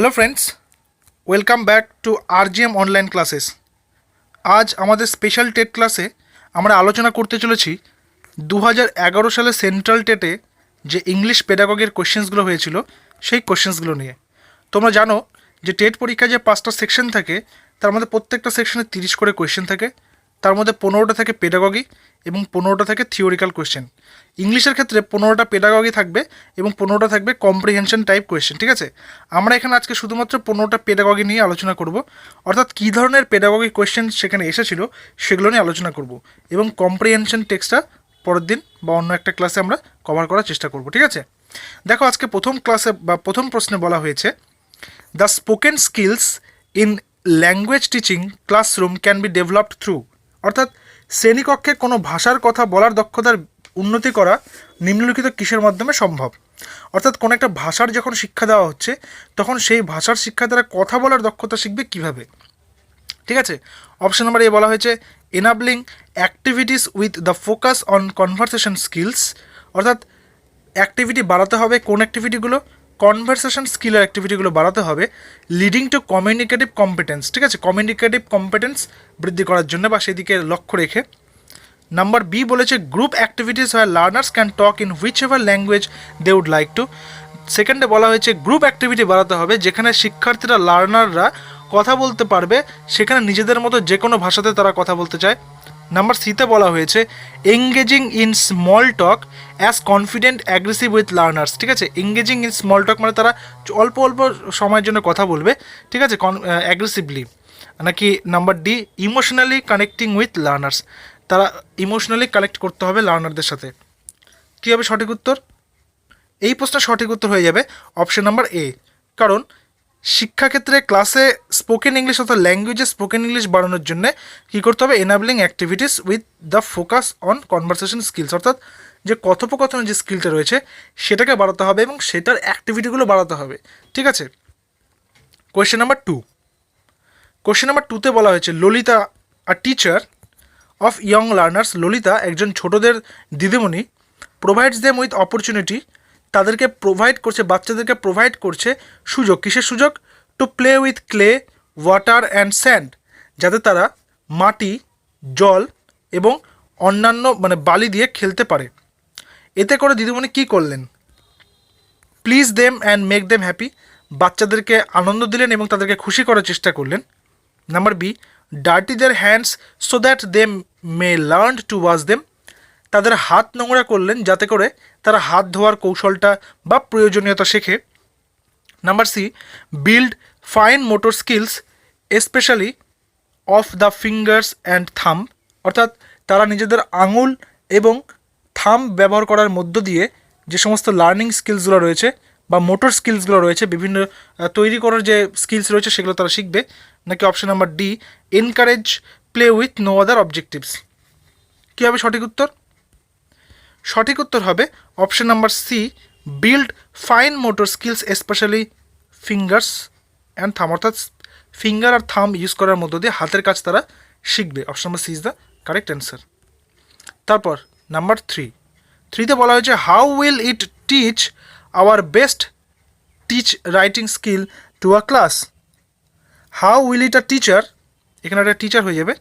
Hello friends, welcome back to RGM online classes. আজ আমাদের special TET ক্লাসে আমরা আলোচনা করতে চলেছি 2011 সালে সেন্ট্রাল টেটে যে ইংলিশ পেডাগগির কোশ্চেন্সগুলো হয়েছিল সেই কোশ্চেন্সগুলো নিয়ে। তোমরা জানো যে টেট পরীক্ষায় যে 5টা সেকশন থাকে তার মধ্যে প্রত্যেকটা সেকশনে 30 করে কোয়েশ্চেন থাকে। তার মধ্যে 15টা থাকে পেডাগগি এবং 15টা থাকে থিওরিক্যাল কোয়েশ্চেন। ইংলিশের ক্ষেত্রে 15টা পেডাগগি থাকবে এবং 15টা থাকবে কম্প্রিহেনশন টাইপ কোয়েশ্চেন। ঠিক আছে, আমরা এখানে আজকে শুধুমাত্র 15টা পেডাগগি নিয়ে আলোচনা করব, অর্থাৎ কী ধরনের পেডাগগি কোয়েশ্চেন সেখানে এসেছিল সেগুলো নিয়ে আলোচনা করব এবং কম্প্রিহেনশন টেক্সটটা পরের দিন বা অন্য একটা ক্লাসে আমরা কভার করার চেষ্টা করব। ঠিক আছে, দেখো আজকে প্রথম ক্লাসে বা প্রথম প্রশ্নে বলা হয়েছে the spoken skills in language teaching classroom can be developed through, অর্থাৎ শ্রেণীকক্ষে কোনো ভাষার কথা বলার দক্ষতার উন্নতি করা নিম্নলিখিত কিসের মাধ্যমে সম্ভব। অর্থাৎ কোনো একটা ভাষার যখন শিক্ষা দেওয়া হচ্ছে তখন সেই ভাষার শিক্ষা দ্বারা কথা বলার দক্ষতা শিখবে কিভাবে। ঠিক আছে, অপশন নাম্বার এ বলা হয়েছে enabling activities with the focus on conversation skills, অর্থাৎ অ্যাক্টিভিটি বাড়াতে হবে। কোন অ্যাক্টিভিটিগুলো? কনভারসেশন স্কিলের অ্যাক্টিভিটিগুলো বাড়াতে হবে। লিডিং টু কমিউনিকেটিভ কম্পিটেন্স, ঠিক আছে, কমিউনিকেটিভ কম্পিটেন্স বৃদ্ধি করার জন্য বা সেদিকে লক্ষ্য রেখে। নাম্বার বি বলেছে group activities where learners can talk in whichever language they would like to. সেকেন্ডে বলা হয়েছে গ্রুপ অ্যাক্টিভিটি বাড়াতে হবে যেখানে শিক্ষার্থীরা লার্নাররা কথা বলতে পারবে, সেখানে নিজেদের মতো যে কোনো ভাষাতে তারা কথা বলতে চায়। নাম্বার সিতে বলা হয়েছে engaging in small talk as confident aggressive with learners. ঠিক আছে, এঙ্গেজিং ইন স্মল টক মানে তারা অল্প অল্প সময়ের জন্য কথা বলবে, ঠিক আছে, অ্যাগ্রেসিভলি। নাকি number D emotionally connecting with learners, তারা ইমোশনালি কানেক্ট করতে হবে লার্নারদের সাথে। কী হবে সঠিক উত্তর? এই প্রশ্নের সঠিক উত্তর হয়ে যাবে অপশন নাম্বার এ, কারণ শিক্ষাক্ষেত্রে ক্লাসে স্পোকেন ইংলিশ অর্থাৎ ল্যাঙ্গুয়েজে স্পোকেন ইংলিশ বাড়ানোর জন্য কী করতে হবে? Enabling activities with the focus on conversation skills, অর্থাৎ যে কথোপকথনের যে স্কিলটা রয়েছে সেটাকে বাড়াতে হবে এবং সেটার অ্যাক্টিভিটিগুলো বাড়াতে হবে। ঠিক আছে, কোয়েশ্চেন নাম্বার 2। কোয়েশ্চেন নাম্বার 2তে বলা হয়েছে Lalita a teacher of young learners, Lalita একজন ছোটদের দিদিমণি, প্রোভাইডস দেম উইথ অপরচুনিটি, তাদেরকে প্রোভাইড করছে, বাচ্চাদেরকে প্রোভাইড করছে সুযোগ। কিসের সুযোগ? To play with clay, water and sand, যাতে তারা মাটি, জল এবং অন্যান্য মানে বালি দিয়ে খেলতে পারে। এতে করে দিদিমণি কী করলেন? Please them and make them happy, বাচ্চাদেরকে আনন্দ দিলেন এবং তাদেরকে খুশি করার চেষ্টা করলেন। Number B dirty their hands so that they may learn to wash them, তাদের হাত নোংরা করলেন যাতে করে তারা হাত ধোয়ার কৌশলটা বা প্রয়োজনীয়তা শেখে। Number C build fine motor skills specially of the fingers and thumb, অর্থাৎ তারা নিজেদের আঙুল এবং থাম্ব ব্যবহার করার মধ্য দিয়ে যে সমস্ত লার্নিং স্কিলসগুলো রয়েছে বা মোটর স্কিলসগুলো রয়েছে, বিভিন্ন তৈরি করার যে স্কিলস রয়েছে সেগুলো তারা শিখবে। নাকি option number D encourage play with no other objectives. কী হবে সঠিক উত্তর? সঠিক উত্তর হবে option number C build fine motor skills specially fingers and thumb, অর্থাৎ ফিঙ্গার আর থাম ইউজ করার মধ্য দিয়ে হাতের কাজ তারা শিখবে। Option number C is the correct answer. তারপর নাম্বার 3তে বলা হয়েছে how will it teach our best teach writing skill to a class. How will it a teacher, এখানে একটা টিচার হয়ে যাবে,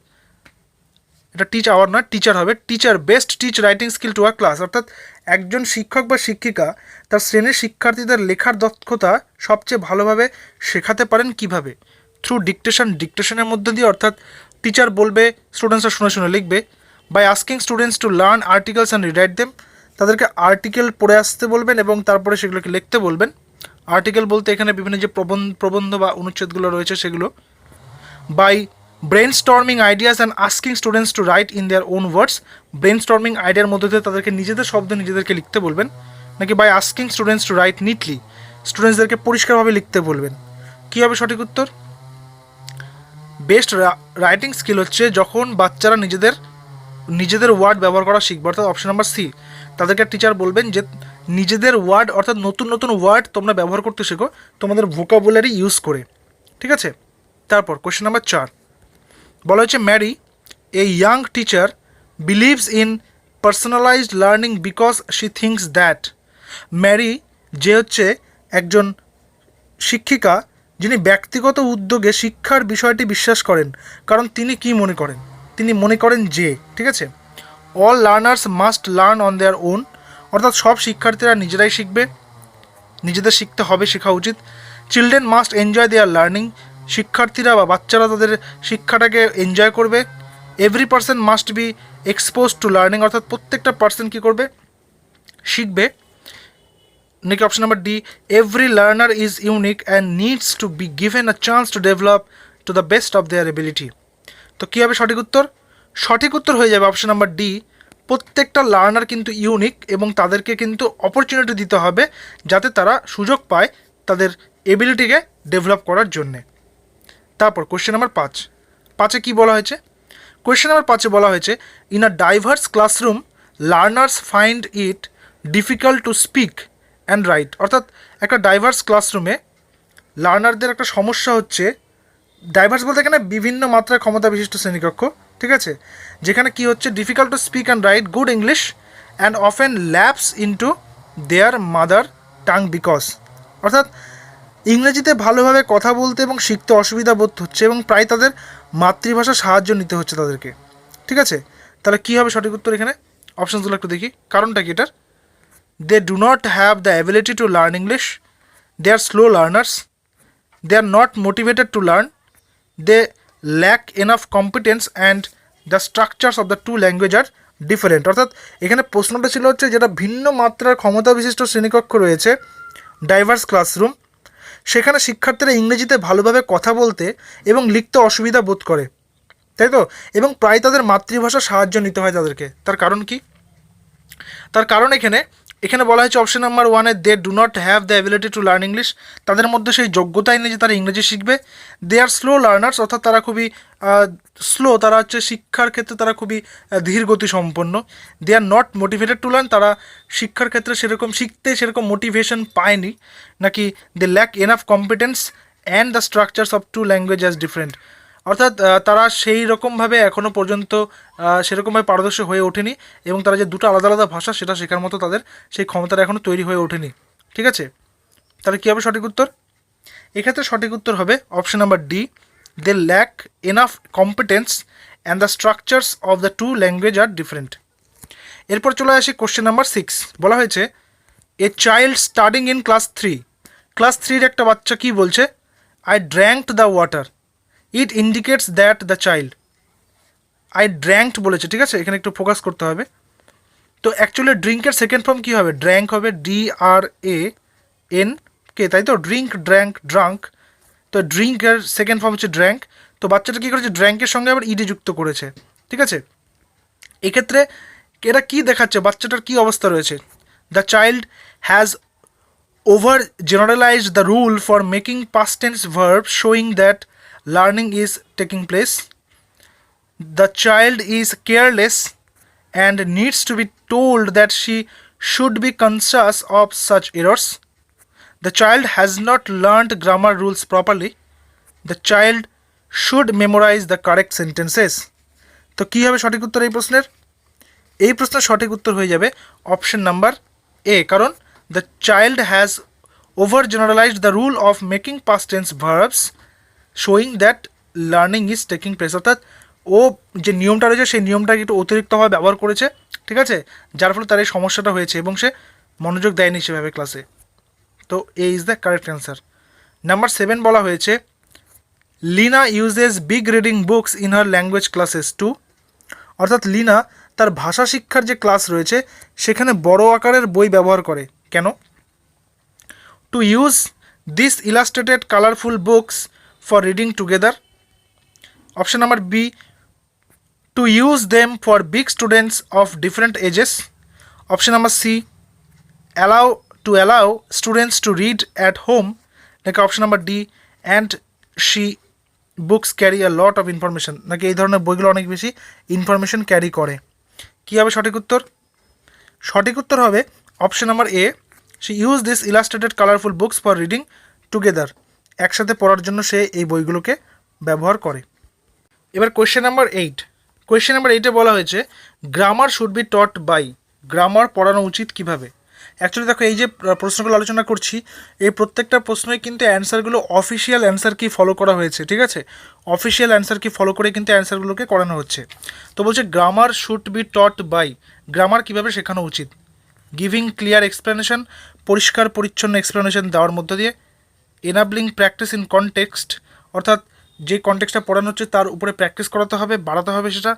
এটা টিচ আওয়ার নয় টিচার হবে। Teacher best teach writing skill to a class, অর্থাৎ একজন শিক্ষক বা শিক্ষিকা তার শ্রেণীর শিক্ষার্থীদের লেখার দক্ষতা সবচেয়ে ভালোভাবে শেখাতে পারেন কিভাবে? থ্রু ডিকটেশন, ডিকটেশনের মধ্যে দিয়ে, অর্থাৎ টিচার বলবে স্টুডেন্টসরা শুনে শুনে লিখবে। By asking students to learn articles and rewrite them, তাদেরকে আর্টিকেল পড়ে আসতে বলবেন এবং তারপরে সেগুলোকে লিখতে বলবেন। আর্টিকেল বলতে এখানে বিভিন্ন যে প্রবন্ধ বা অনুচ্ছেদগুলো রয়েছে সেগুলো। By brainstorming ideas and asking students to write in their own words, brainstorming আইডিয়ার মধ্যে দিয়ে তাদেরকে নিজেদের শব্দে নিজেদেরকে লিখতে বলবেন। নাকি by asking students to write neatly, স্টুডেন্টসদেরকে পরিষ্কারভাবে লিখতে বলবেন। কী হবে সঠিক উত্তর? বেস্ট রাইটিং স্কিল হচ্ছে যখন বাচ্চারা নিজেদের ওয়ার্ড ব্যবহার করা শিখবে, অর্থাৎ অপশন নাম্বার সি, তাদেরকে টিচার বলবেন যে নিজেদের ওয়ার্ড অর্থাৎ নতুন নতুন ওয়ার্ড তোমরা ব্যবহার করতে শেখো তোমাদের ভোকাবুলারি ইউজ করে। ঠিক আছে, তারপর কোয়েশ্চেন নাম্বার 4 বলা হচ্ছে Mary a young teacher believes in personalised learning because she thinks that, Mary যে হচ্ছে একজন শিক্ষিকা যিনি ব্যক্তিগত উদ্যোগে শিক্ষার বিষয়টি বিশ্বাস করেন, কারণ তিনি কি মনে করেন, তিনি মনে করেন যে, ঠিক আছে, all learners must learn on their own, অর্থাৎ সব শিক্ষার্থীরা নিজেরাই শিখবে, নিজেদের শিখতে হবে, শেখা উচিত। চিলড্রেন মাস্ট এনজয় দেয়ার লার্নিং, শিক্ষার্থীরা বা বাচ্চারা তাদের শিক্ষাটাকে এনজয় করবে। Every person must be expose to learning, অর্থাৎ প্রত্যেকটা পার্সন কী করবে, শিখবে। নাকি option number D, every learner is unique and needs to be given a chance to develop to the best of their ability. তো কী হবে সঠিক উত্তর? সঠিক উত্তর হয়ে যাবে অপশন নাম্বার ডি, প্রত্যেকটা লার্নার কিন্তু ইউনিক এবং তাদেরকে কিন্তু অপরচুনিটি দিতে হবে যাতে তারা সুযোগ পায় তাদের এবিলিটিকে ডেভেলপ করার জন্যে। তারপর কোয়েশ্চেন নাম্বার 5 কী বলা হয়েছে? কোয়েশ্চেন নাম্বার 5 বলা হয়েছে, in a diverse classroom learners find it difficult to speak and right, অর্থাৎ একটা ডাইভার্স ক্লাসরুমে লার্নারদের একটা সমস্যা হচ্ছে, ডাইভার্স বলতে এখানে বিভিন্ন মাত্রায় ক্ষমতা বিশিষ্ট শ্রেণীকক্ষ, ঠিক আছে, যেখানে কি হচ্ছে, difficult to speak and right good English and often lapse into there mother tongue because, অর্থাৎ ইংরেজিতে ভালোভাবে কথা বলতে এবং শিখতে অসুবিধা বোধ হচ্ছে এবং প্রায় তাদের মাতৃভাষার সাহায্য নিতে হচ্ছে তাদেরকে, ঠিক আছে। তাহলে কী হবে সঠিক উত্তর এখানে? অপশানসগুলো একটু দেখি, কারণটা কি এটার? They do not have the ability to learn English, they are slow learners, they are not motivated to learn, they lack enough competence and the structures of the two language are different, অর্থাৎ এখানে প্রশ্নটা ছিল হচ্ছে যেটা ভিন্ন মাত্রার ক্ষমতা বিশিষ্ট শ্রেণীকক্ষ রয়েছে ডাইভার্স ক্লাসরুম, সেখানে শিক্ষার্থীরা ইংরেজিতে ভালোভাবে কথা বলতে এবং লিখতে অসুবিধা বোধ করে, তাই তো, এবং প্রায় তাদের মাতৃভাষার সাহায্য নিতে হয় তাদেরকে। তার কারণ কি? তার কারণ এখানে বলা হয়েছে অপশন নাম্বার 1-এ, they do not have the ability to learn English, তাদের মধ্যে সেই যোগ্যতাই নেই যে তারা ইংরেজি শিখবে। দে আর স্লো লার্নার্স, অর্থাৎ তারা খুবই স্লো, তারা হচ্ছে শিক্ষার ক্ষেত্রে তারা খুবই ধীর গতি সম্পন্ন। They are not motivated to learn, তারা শিক্ষার ক্ষেত্রে সেরকম মোটিভেশন পায়নি। নাকি they lack enough competence and the structures of two language as different, অর্থাৎ তারা সেই রকমভাবে এখনও পর্যন্ত সেরকমভাবে পারদর্শী হয়ে ওঠেনি এবং তারা যে দুটো আলাদা আলাদা ভাষা সেটা শেখার মতো তাদের সেই ক্ষমতাটা এখনও তৈরি হয়ে ওঠেনি, ঠিক আছে। তাহলে কী হবে সঠিক উত্তর? এক্ষেত্রে সঠিক উত্তর হবে option number D, they lack enough competence and the structures of the two language are different. এরপর চলে আসি কোশ্চেন নাম্বার 6, বলা হয়েছে, a child studying in class 3 একটা বাচ্চা কি বলছে, I dranked the water, it indicates that the child, I dranked বলেছে, ঠিক আছে, এখানে একটু ফোকাস করতে হবে। তো অ্যাকচুয়ালি ড্রিঙ্কের সেকেন্ড ফর্ম কী হবে? ড্র্যাঙ্ক হবে, DRANK, তাই তো, ড্রিঙ্ক, ড্র্যাঙ্ক, ড্রাঙ্ক, তো ড্রিঙ্কের সেকেন্ড ফর্ম হচ্ছে ড্র্যাঙ্ক। তো বাচ্চাটা কী করেছে, ড্র্যাঙ্কের সঙ্গে আবার ইডি যুক্ত করেছে, ঠিক আছে। এক্ষেত্রে এটা কী দেখাচ্ছে, বাচ্চাটার কী অবস্থা রয়েছে? The child has over generalised the rule for making past tense verb showing that learning is taking place. The child is careless and needs to be told that she should be conscious of such errors. The child has not learned grammar rules properly. The child should memorize the correct sentences. তো কী হবে সঠিক উত্তর এই প্রশ্নের? এই প্রশ্নের সঠিক উত্তর হয়ে যাবে অপশন নাম্বার এ, কারণ the child has over generalised the rule of making past tense verbs showing that learning is taking place, অর্থাৎ ও যে নিয়মটা রয়েছে সেই নিয়মটাকে একটু অতিরিক্তভাবে ব্যবহার করেছে, ঠিক আছে, যার ফলে তার এই সমস্যাটা হয়েছে এবং সে মনোযোগ দেয়নি সেভাবে ক্লাসে। তো a is the correct answer. Number 7 বলা হয়েছে, Leena uses big reading books in her language classes too, অর্থাৎ লিনা তার ভাষা শিক্ষার যে ক্লাস রয়েছে সেখানে বড় আকারের বই ব্যবহার করে কেন? To use this illustrated colourful books for reading together. Option number B, to use them for big students of different ages. Option number C, allow students to read at home. Like option number D, and she books carry a lot of information. নাকি এই ধরনের বইগুলো অনেক বেশি information carry করে। কী হবে সঠিক উত্তর? সঠিক উত্তর হবে option number A, she used this illustrated colorful books for reading together. একসাথে পড়ার জন্য সে এই বইগুলোকে ব্যবহার করে। এবার কোয়েশ্চেন নাম্বার 8, কোয়েশ্চেন নাম্বার 8-এ বলা হয়েছে, grammar should be taught by, grammar পড়ানো উচিত কিভাবে? অ্যাকচুয়ালি দেখো এই যে প্রশ্নগুলো আলোচনা করছি এই প্রত্যেকটা প্রশ্নই কিন্তু অ্যান্সারগুলো অফিসিয়াল অ্যান্সার কি ফলো করা হয়েছে, ঠিক আছে? অফিসিয়াল অ্যান্সার কি ফলো করে কিন্তু অ্যান্সারগুলোকে করানো হচ্ছে। তো বলছে grammar should be taught by, grammar কীভাবে শেখানো উচিত? গিভিং ক্লিয়ার এক্সপ্লেনেশন, পরিষ্কার পরিচ্ছন্ন এক্সপ্লেনেশন দেওয়ার মধ্য দিয়ে। এনাবলিং প্র্যাকটিস ইন কনটেক্সট, অর্থাৎ যে কনটেক্সটটা পড়ানো হচ্ছে তার উপরে প্র্যাকটিস করাতে হবে, বাড়াতে হবে সেটা।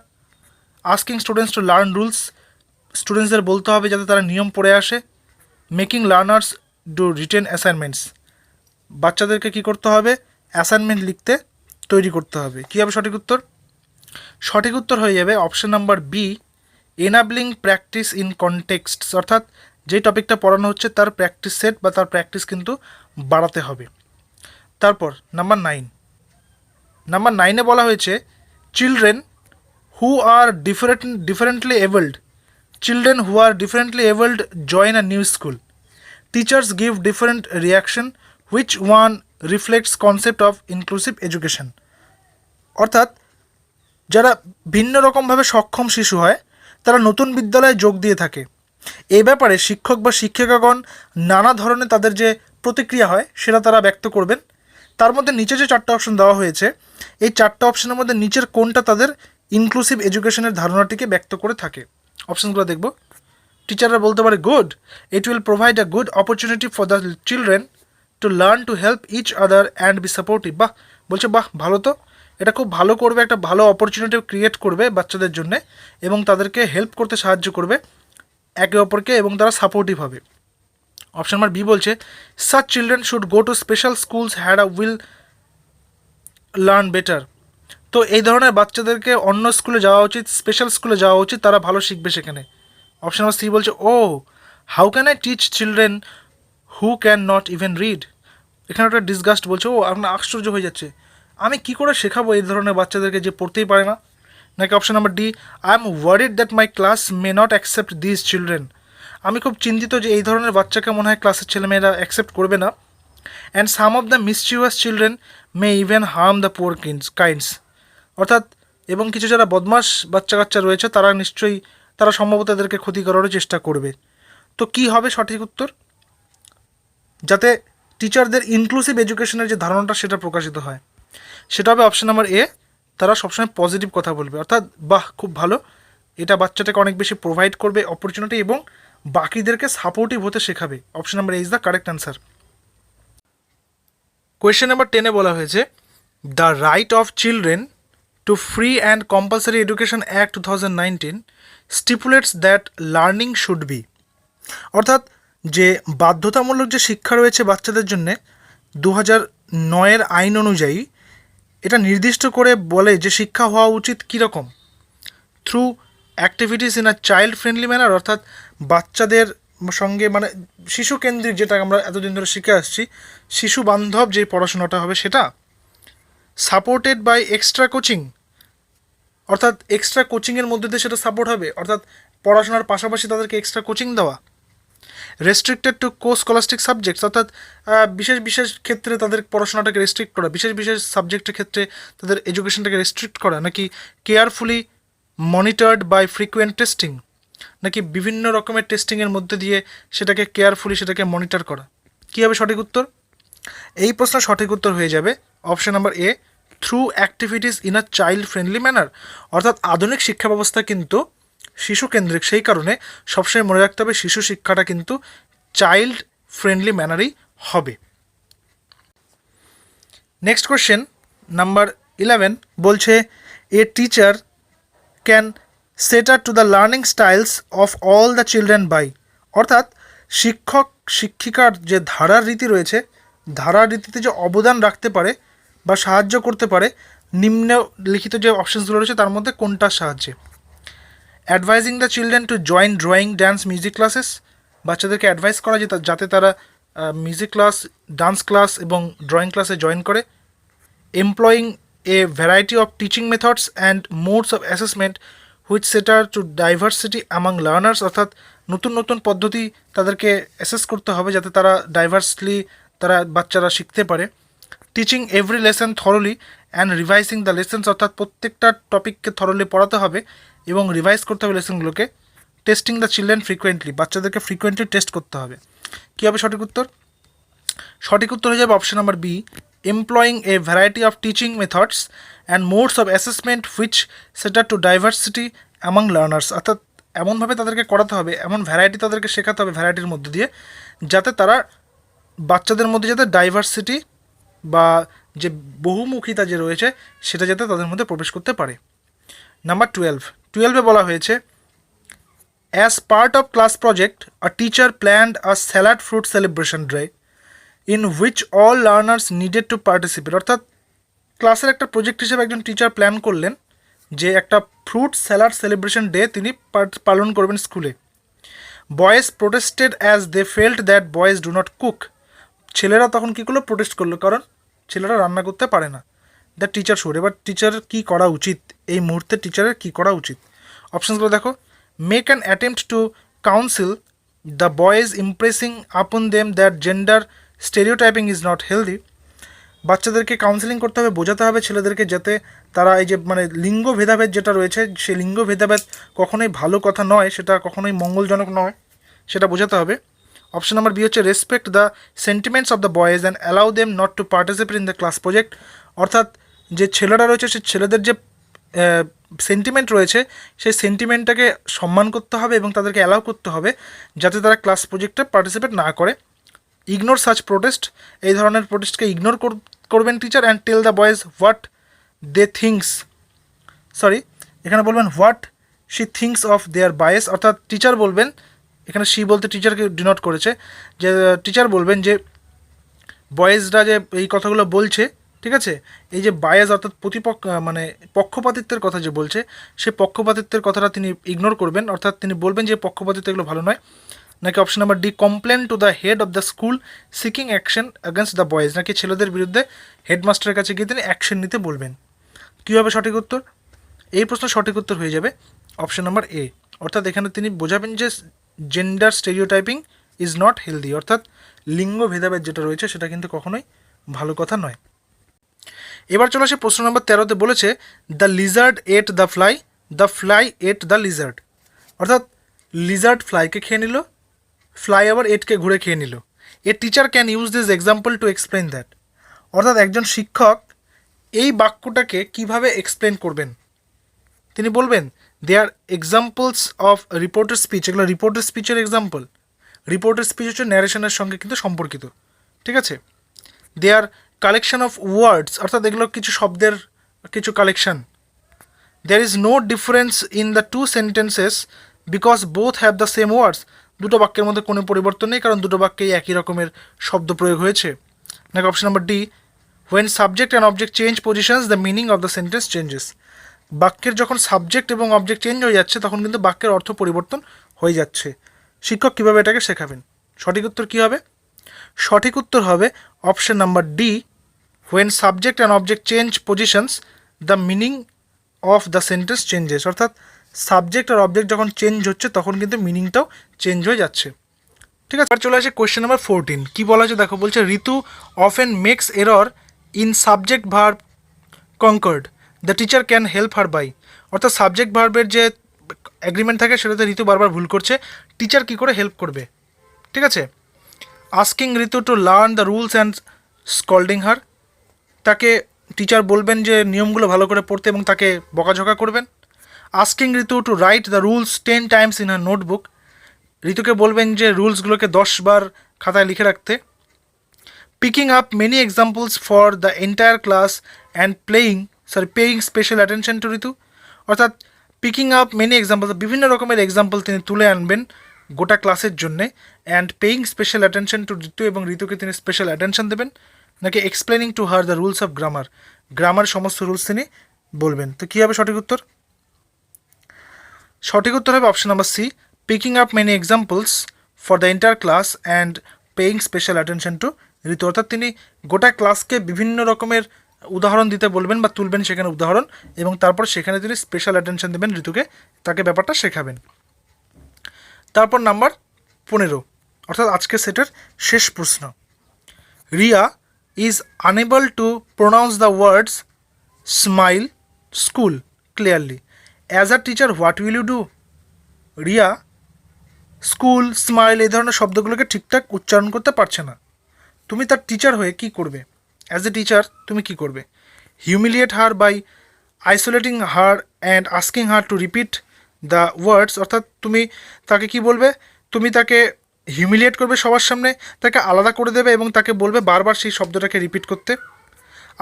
Asking students to learn rules, স্টুডেন্টসদের বলতে হবে যাতে তারা নিয়ম পড়ে আসে। Making learners do written assignments, বাচ্চাদেরকে কী করতে হবে? অ্যাসাইনমেন্ট লিখতে তৈরি করতে হবে। কী হবে সঠিক উত্তর? সঠিক উত্তর হয়ে যাবে option number B, enabling practice in contexts, অর্থাৎ যে টপিকটা পড়ানো হচ্ছে তার প্র্যাকটিস সেট বা তার প্র্যাকটিস কিন্তু বাড়াতে হবে। তারপর নাম্বার 9, নাম্বার 9-এ বলা হয়েছে children who are differently abled, children who are differently abled join a new school, teachers give different reaction, which one reflects concept of inclusive education. অর্থাৎ যারা ভিন্ন রকমভাবে সক্ষম শিশু হয় তারা নতুন বিদ্যালয়ে যোগ দিয়ে থাকে। এই ব্যাপারে শিক্ষক বা শিক্ষিকাগণ নানা ধরনের তাদের যে প্রতিক্রিয়া হয় সেটা তারা ব্যক্ত করবেন। তার মধ্যে নিচে যে 4টা অপশন দেওয়া হয়েছে এই 4টা অপশনের মধ্যে নিচের কোনটা তাদের ইনক্লুসিভ এডুকেশনের ধারণাটিকে ব্যক্ত করে থাকে? অপশনগুলো দেখব। টিচাররা বলতে পারে good, it will provide a good opportunity for the children to learn to help each other and be supportive. বাহ, বলছে বাহ ভালো তো, এটা খুব ভালো করবে, একটা ভালো অপরচুনিটি ক্রিয়েট করবে বাচ্চাদের জন্যে এবং তাদেরকে হেল্প করতে সাহায্য করবে একে অপরকে এবং তারা সাপোর্টিভ হবে। অপশন নাম্বার বি বলছে such children should go to special schools had a will learn better. তো এই ধরনের বাচ্চাদেরকে অন্য স্কুলে যাওয়া উচিত, স্পেশাল স্কুলে যাওয়া উচিত, তারা ভালো শিখবে সেখানে। অপশন নাম্বার সি বলছে oh how can I teach children who can not even read. এখানে একটা ডিসগাস্ট বলছে, ও আপনার আশ্চর্য হয়ে যাচ্ছে, আমি কি করে শেখাবো এই ধরনের বাচ্চাদেরকে যে পড়তেই পারে না। নাকি option number D, I am worried that my class may not accept this children, আমি খুব চিন্তিত যে এই ধরনের বাচ্চাকে মনে হয় ক্লাসের ছেলেমেয়েরা অ্যাকসেপ্ট করবে না। And some of the mischievous children may even harm the poor kinds, অর্থাৎ এবং কিছু যারা বদমাস বাচ্চা কাচ্চা রয়েছে তারা নিশ্চয়ই তারা সম্ভবত এদেরকে ক্ষতি করারও চেষ্টা করবে। তো কি হবে সঠিক উত্তর? যাতে টিচারদের ইনক্লুসিভ এডুকেশনের যে ধারণাটা সেটা প্রকাশিত হয়, সেটা হবে অপশন নাম্বার এ, তারা সবসময় পজিটিভ কথা বলবে। অর্থাৎ বাহ খুব ভালো, এটা বাচ্চাটাকে অনেক বেশি প্রোভাইড করবে অপরচুনিটি এবং বাকিদেরকে সাপোর্টিভ হতে শেখাবে। Option number A is the correct answer. Question number 10-এ বলা হয়েছে the right of children to free and compulsory education act 2019 stipulates that learning should be, অর্থাৎ যে বাধ্যতামূলক যে শিক্ষা রয়েছে বাচ্চাদের জন্যে 2009-এর আইন অনুযায়ী এটা নির্দিষ্ট করে বলে যে শিক্ষা হওয়া উচিত কীরকম? Through activities in a child friendly manner, অর্থাৎ বাচ্চাদের সঙ্গে মানে শিশু কেন্দ্রিক, যেটা আমরা এতদিন ধরে শিখে আসছি শিশু বান্ধব যে পড়াশোনাটা হবে সেটা। সাপোর্টেড বাই এক্সট্রা কোচিং, অর্থাৎ এক্সট্রা কোচিংয়ের মধ্যে দিয়ে সেটা সাপোর্ট হবে, অর্থাৎ পড়াশোনার পাশাপাশি তাদেরকে এক্সট্রা কোচিং দেওয়া। রেস্ট্রিক্টেড টু কো স্কলাস্টিক সাবজেক্টস, অর্থাৎ বিশেষ বিশেষ ক্ষেত্রে তাদের পড়াশোনাটাকে রেস্ট্রিক্ট করা, বিশেষ বিশেষ সাবজেক্টের ক্ষেত্রে তাদের এডুকেশনটাকে রেস্ট্রিক্ট করা। নাকি carefully monitored by frequent testing, নাকি বিভিন্ন রকমের টেস্টিংয়ের মধ্যে দিয়ে সেটাকে কেয়ারফুলি সেটাকে মনিটর করা। কী হবে সঠিক উত্তর? এই প্রশ্ন সঠিক উত্তর হয়ে যাবে option number A, through activities in a child friendly manner. অর্থাৎ আধুনিক শিক্ষা ব্যবস্থা কিন্তু শিশু কেন্দ্রিক, সেই কারণে সবসময় মনে রাখতে হবে শিশু শিক্ষাটা কিন্তু চাইল্ড ফ্রেন্ডলি ম্যানারেই হবে। নেক্সট কোয়েশ্চেন নাম্বার 11 বলছে a teacher can cater to the learning styles of all the children by, অর্থাৎ শিক্ষক শিক্ষিকার যে ধারার রীতি রয়েছে ধারার রীতিতে যে অবদান রাখতে পারে বা সাহায্য করতে পারে নিম্নলিখিত যে অপশানসগুলো রয়েছে তার মধ্যে কোনটার সাহায্যে? Advising the children to join drawing dance music classes, বাচ্চাদেরকে অ্যাডভাইস করা যাতে তারা মিউজিক ক্লাস, ডান্স ক্লাস এবং ড্রয়িং ক্লাসে জয়েন করে। Employing a variety of teaching methods and modes of assessment which cater to diversity among learners, অর্থাৎ নতুন নতুন পদ্ধতি তাদেরকে অ্যাসেস করতে হবে যাতে তারা ডাইভার্সলি তারা বাচ্চারা শিখতে পারে। Teaching every lesson thoroughly and revising the lessons, অর্থাৎ প্রত্যেকটা টপিককে থরলি পড়াতে হবে এবং রিভাইজ করতে হবে লেসনগুলোকে। টেস্টিং দ্য চিলড্রেন ফ্রিকোয়েন্টলি, বাচ্চাদেরকে ফ্রিকোয়েন্টলি টেস্ট করতে হবে। কী হবে সঠিক উত্তর? সঠিক উত্তর হয়ে যাবে option number B, employing a variety of teaching methods and modes of assessment which cater to diversity among learners. অর্থাৎ এমনভাবে তাদেরকে করাতে হবে, এমন ভ্যারাইটি তাদেরকে শেখাতে হবে ভ্যারাইটির মধ্যে দিয়ে, যাতে তারা বাচ্চাদের মধ্যে যাতে ডাইভার্সিটি বা যে বহুমুখিতা যে রয়েছে সেটা যাতে তাদের মধ্যে প্রবেশ করতে পারে। নাম্বার 12 বলা হয়েছে, as part of class project a teacher planned a salad fruit celebration day in which all learners needed to participate. অর্থাৎ ক্লাসের একটা প্রজেক্ট হিসেবে একজন টিচার প্ল্যান করলেন যে একটা ফ্রুট স্যালাড সেলিব্রেশন ডে তিনি পালন করবেন স্কুলে। Boys protested as they felt that boys do not cook. ছেলেরা তখন কী করলো? প্রোটেস্ট করলো, কারণ ছেলেরা রান্না করতে পারে না। The teacher should. এবার টিচারের কী করা উচিত? এই মুহূর্তে টিচারের কী করা উচিত? অপশানসগুলো দেখো। Make an attempt to counsel the boys, impressing upon them that gender stereotyping is not healthy. বাচ্চাদেরকে কাউন্সেলিং করতে হবে, বোঝাতে হবে ছেলেদেরকে, যাতে তারা এই যে মানে লিঙ্গ ভেদাভেদ যেটা রয়েছে সেই লিঙ্গ ভেদাভেদ কখনোই ভালো কথা নয়, সেটা কখনোই মঙ্গলজনক নয়, সেটা বোঝাতে হবে। অপশন নাম্বার বি হচ্ছে, respect the sentiments of the boys and allow them not to participate in the class project. অর্থাৎ যে ছেলেরা রয়েছে সেই ছেলেদের যে সেন্টিমেন্ট রয়েছে সেই সেন্টিমেন্টটাকে সম্মান করতে হবে এবং তাদেরকে অ্যালাউ করতে হবে যাতে তারা ক্লাস প্রজেক্টে পার্টিসিপেট না করে। ইগনোর সাচ প্রোটেস্ট, এই ধরনের প্রোটেস্টকে ইগনোর করবেন teacher. And tell the boys what they thinks, এখানে বলবেন what she thinks of their bias. অর্থাৎ টিচার বলবেন, এখানে শি বলতে টিচারকে ডিনোট করেছে, যে টিচার বলবেন যে বয়েজরা যে এই কথাগুলো বলছে, ঠিক আছে, এই যে বায়াস অর্থাৎ মানে পক্ষপাতিত্বের কথা যে বলছে, সেই পক্ষপাতিত্বের কথাটা তিনি ইগনোর করবেন। অর্থাৎ তিনি বলবেন যে পক্ষপাতিত্ব এগুলো ভালো নয়। নাকি option number D, complain to the head of the school seeking action against the boys, নাকি ছেলেদের বিরুদ্ধে হেডমাস্টারের কাছে গিয়ে তিনি অ্যাকশন নিতে বলবেন। কী হবে সঠিক উত্তর? এই প্রশ্ন সঠিক উত্তর হয়ে যাবে অপশন নাম্বার এ। অর্থাৎ এখানে তিনি বোঝাবেন যে gender stereotyping is not healthy, অর্থাৎ লিঙ্গ ভেদাভেদ যেটা রয়েছে সেটা কিন্তু কখনোই ভালো কথা নয়। এবার চলে আসে প্রশ্ন নম্বর 13-তে বলেছে, the Lizaad at the fly at the Lizaad. অর্থাৎ লিজার্ড ফ্লাইকে খেয়ে নিল, ফ্লাই আবার এটকে ঘুরে খেয়ে নিল। এ teacher can use this example to explain that. অর্থাৎ একজন শিক্ষক এই বাক্যটাকে কিভাবে এক্সপ্লেন করবেন? তিনি বলবেন they are examples of reported speech. এগুলো রিপোর্টেড স্পিচের এক্সাম্পল। রিপোর্টেড স্পিচ হচ্ছে ন্যারেশনের সঙ্গে কিন্তু সম্পর্কিত, ঠিক আছে। দে আর কালেকশন অফ ওয়ার্ডস, অর্থাৎ এগুলো কিছু শব্দের কিছু collection. There is no difference in the two sentences because both have the same words. দুটো বাক্যের মধ্যে কোনো পরিবর্তন নেই, কারণ দুটো বাক্যেই একই রকমের শব্দ প্রয়োগ হয়েছে। নাকি option number D, when subject and object change positions the meaning of the sentence changes. বাক্যের যখন সাবজেক্ট এবং অবজেক্ট চেঞ্জ হয়ে যাচ্ছে তখন কিন্তু বাক্যের অর্থ পরিবর্তন হয়ে যাচ্ছে। শিক্ষক কীভাবে এটাকে শেখাবেন? সঠিক উত্তর কী হবে? সঠিক উত্তর হবে option number D, when subject and object change positions the meaning of the sentence changes. অর্থাৎ সাবজেক্ট আর অবজেক্ট যখন চেঞ্জ হচ্ছে তখন কিন্তু মিনিংটাও চেঞ্জ হয়ে যাচ্ছে, ঠিক আছে। এবার চলে আসে কোয়েশ্চেন নাম্বার 14। কী বলা আছে দেখো, বলছে Ritu often makes error in subject verb concord, the teacher can help her by. অর্থাৎ সাবজেক্ট ভার্বের যে অ্যাগ্রিমেন্ট থাকে সেটাতে ঋতু বারবার ভুল করছে, টিচার কী করে হেল্প করবে, ঠিক আছে। Asking Ritu to learn the rules and scolding her, তাকে টিচার বলবেন যে নিয়মগুলো ভালো করে পড়তে এবং তাকে বকাঝকা করবেন। Asking Ritu to write the rules 10 times in her notebook, ঋতুকে বলবেন যে রুলসগুলোকে 10 বার খাতায় লিখে রাখতে। Picking up many examples for the entire class and paying special attention to Ritu. অর্থাৎ পিকিং আপ মেনি এক্সাম্পল, বিভিন্ন রকমের এক্সাম্পল তিনি তুলে আনবেন গোটা ক্লাসের জন্যে। And paying special attention to Ritu, এবং ঋতুকে তিনি স্পেশাল অ্যাটেনশন দেবেন। নাকি explaining to her the rules of grammar সমস্ত রুলস তিনি বলবেন। তো কী হবে সঠিক উত্তর? সঠিক উত্তর হবে option number C, picking up many examples for the entire class and paying special attention to Ritu. অর্থাৎ তিনি গোটা ক্লাসকে বিভিন্ন রকমের উদাহরণ দিতে বলবেন বা তুলবেন সেখানে উদাহরণ, এবং তারপর সেখানে তিনি স্পেশাল অ্যাটেনশন দেবেন ঋতুকে, তাকে ব্যাপারটা শেখাবেন। তারপর নাম্বার 15, অর্থাৎ আজকের সেটের শেষ প্রশ্ন। Riya is unable to pronounce the words smile, school clearly. As a teacher what will you do? Riya school, smile এই ধরনের শব্দগুলোকে ঠিকঠাক উচ্চারণ করতে পারছে না। তুমি তার টিচার হয়ে কি করবে? অ্যাজ এ টিচার তুমি কি করবে? Humiliate her by isolating her and asking her to repeat the words, অর্থাৎ তুমি তাকে কি বলবে? তুমি তাকে হিউমিলিয়েট করবে সবার সামনে, তাকে আলাদা করে দেবে এবং তাকে বলবে বারবার সেই শব্দটাকে রিপিট করতে।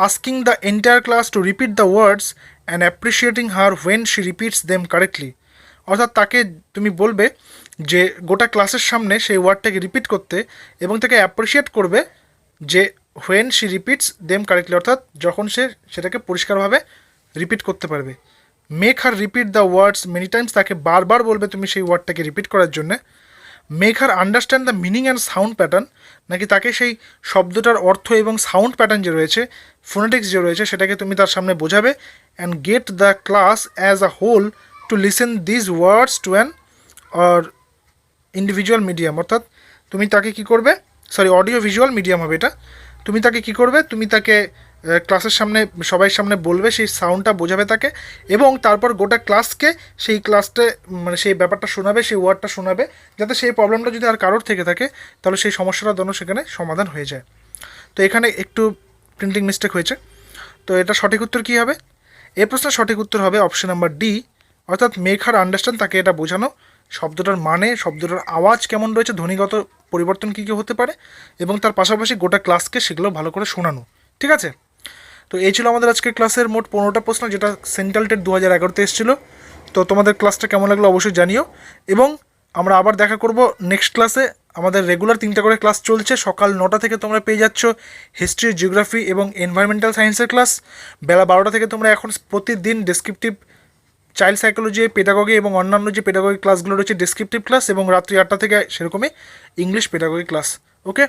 Asking the entire class two repeat the words and appreciating her when she repeats them correctly, অর্থাৎ তাকে তুমি বলবে যে গোটা ক্লাসের সামনে সেই ওয়ার্ডটাকে রিপিট করতে এবং তাকে অ্যাপ্রিসিয়েট করবে যে when she repeats them correctly, অর্থাৎ যখন সে সেটাকে পরিষ্কারভাবে রিপিট করতে পারবে। Make her repeat the words many Times, তাকে বারবার বলবে তুমি সেই ওয়ার্ডটাকে রিপিট করার জন্যে। Make her understand the meaning and sound pattern, নাকি তাকে সেই শব্দটার অর্থ এবং সাউন্ড প্যাটার্ন যে রয়েছে, ফোনেটিক্স যে রয়েছে, সেটাকে তুমি তার সামনে বোঝাবে। And get the class as a whole to listen these words to an or individual medium, অর্থাৎ তুমি তাকে কি করবে, অডিও ভিজুয়াল মিডিয়াম হবে এটা। তুমি তাকে কি করবে? তুমি তাকে ক্লাসের সামনে সবাই সামনে বলবে, সেই সাউন্ডটা বোঝাবে তাকে, এবং তারপর গোটা ক্লাসকে সেই ক্লাসটা মানে সেই ব্যাপারটা শোনাবে, সেই ওয়ার্ডটা শোনাবে, যাতে সেই প্রবলেমটা যদি আর কারোর থেকে থাকে তাহলে সেই সমস্যাটা যেন সেখানে সমাধান হয়ে যায়। তো এখানে একটু প্রিন্টিং মিস্টেক হয়েছে। তো এটা সঠিক উত্তর কী হবে? এই প্রশ্নের সঠিক উত্তর হবে অপশন নাম্বার ডি, অর্থাৎ মেক হার আন্ডারস্ট্যান্ড, তাকে এটা বোঝানো শব্দটার মানে, শব্দটার আওয়াজ কেমন রয়েছে, ধ্বনিগত পরিবর্তন কী কী হতে পারে, এবং তার পাশাপাশি গোটা ক্লাসকে সেগুলো ভালো করে শোনানো। ঠিক আছে? তো এই ছিল আমাদের আজকের ক্লাসের মোট 15টা প্রশ্ন, যেটা সেন্ট্রাল টেট 2011-তে এসেছিলো। তো তোমাদের ক্লাসটা কেমন লাগলো অবশ্যই জানিও, এবং আমরা আবার দেখা করব নেক্সট ক্লাসে। আমাদের রেগুলার 3টা করে ক্লাস চলছে। সকাল 9টা থেকে তোমরা পেয়ে যাচ্ছ হিস্ট্রি, জিওগ্রাফি এবং এনভায়রনমেন্টাল সায়েন্সের ক্লাস। বেলা 12টা থেকে তোমরা এখন প্রতিদিন ডেসক্রিপটিভ চাইল্ড সাইকোলজি, পেডাগজি এবং অন্যান্য যে পেডাগজি ক্লাসগুলো রয়েছে ডেসক্রিপটিভ ক্লাস, এবং রাত্রি 8টা থেকে সেরকমই English pedagogy class. Okay,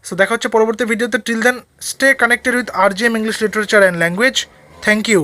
so দেখা হচ্ছে পরবর্তী ভিডিওতে। Till then stay connected with RGM English literature and language. Thank you.